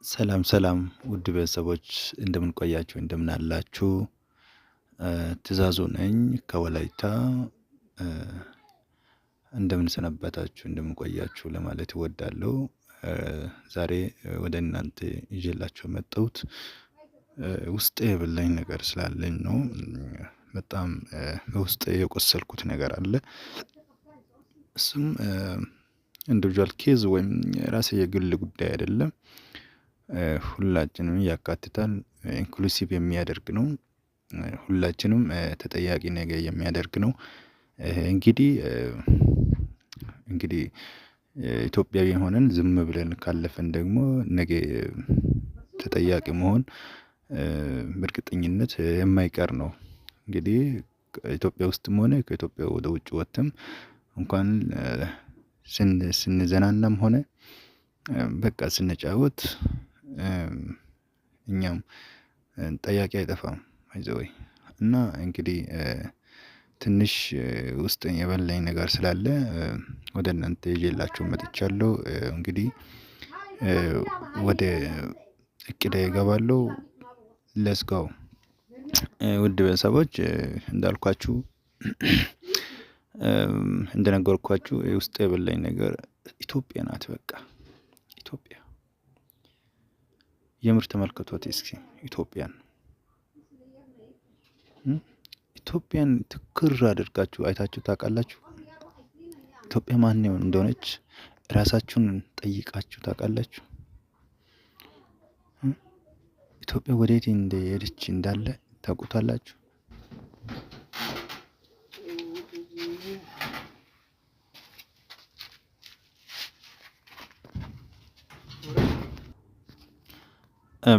ሰላም ሰላም ውድ ቤተሰቦች እንደምን ቆያችሁ? እንደምን አላችሁ? ትእዛዙ ነኝ ከወላይታ። እንደምን ሰነበታችሁ? እንደምን ቆያችሁ ለማለት እወዳለሁ። ዛሬ ወደ እናንተ ይዤላችሁ የመጣሁት ውስጤ የበላኝ ነገር ስላለኝ ነው። በጣም በውስጤ የቆሰልኩት ነገር አለ። እሱም ኢንዲቪጁዋል ኬዝ ወይም የራሴ የግል ጉዳይ አይደለም። ሁላችንም ያካትታል፣ ኢንክሉሲቭ የሚያደርግ ነው። ሁላችንም ተጠያቂ ነገር የሚያደርግ ነው። እንግዲህ ኢትዮጵያዊ ሆነን ዝም ብለን ካለፈን ደግሞ ነገ ተጠያቂ መሆን በእርግጠኝነት የማይቀር ነው። እንግዲህ ኢትዮጵያ ውስጥም ሆነ ከኢትዮጵያ ወደ ውጭ ወጥተም እንኳን ስንዘናናም ሆነ በቃ ስንጫወት እኛም ጠያቂ አይጠፋም ባይ ዘ ዌይ። እና እንግዲህ ትንሽ ውስጥን የበላኝ ነገር ስላለ ወደ እናንተ ይዤላችሁ መጥቻለሁ። እንግዲህ ወደ እቅዴ እገባለሁ። ሌትስ ጎ። ውድ ቤተሰቦች እንዳልኳችሁ እንደነገርኳችሁ ውስጤ የበላኝ ነገር ኢትዮጵያ ናት። በቃ ኢትዮጵያ የምር ተመልከቷት እስኪ ኢትዮጵያን። ኢትዮጵያን ትክር አድርጋችሁ አይታችሁ ታውቃላችሁ? ኢትዮጵያ ማን እንደሆነች ራሳችሁን ጠይቃችሁ ታውቃላችሁ? ኢትዮጵያ ወዴት እንደሄደች እንዳለ ታውቁታላችሁ?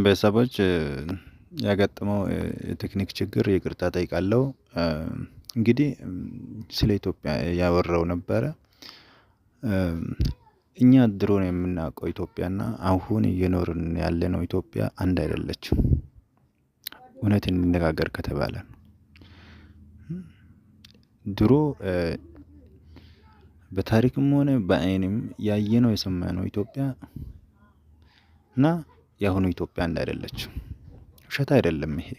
ቤተሰቦች ያጋጠመው የቴክኒክ ችግር ይቅርታ ጠይቃለሁ። እንግዲህ ስለ ኢትዮጵያ ያወራው ነበረ። እኛ ድሮ ነው የምናውቀው ኢትዮጵያና አሁን እየኖርን ያለነው ኢትዮጵያ አንድ አይደለችም። እውነት እንነጋገር ከተባለ ድሮ በታሪክም ሆነ በአይንም ያየነው የሰማነው ኢትዮጵያ እና የአሁኑ ኢትዮጵያ አንድ አይደለችም። ውሸት አይደለም ይሄ።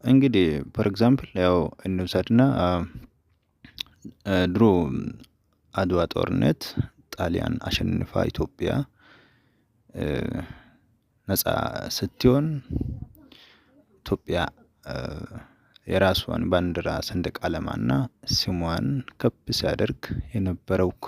እንግዲህ ፎር ኤግዛምፕል ያው እንውሰድና ድሮ አድዋ ጦርነት ጣሊያን አሸንፋ ኢትዮጵያ ነፃ ስትሆን ኢትዮጵያ የራሷን ባንዲራ ሰንደቅ ዓላማና ስሟን ከፍ ሲያደርግ የነበረው እኮ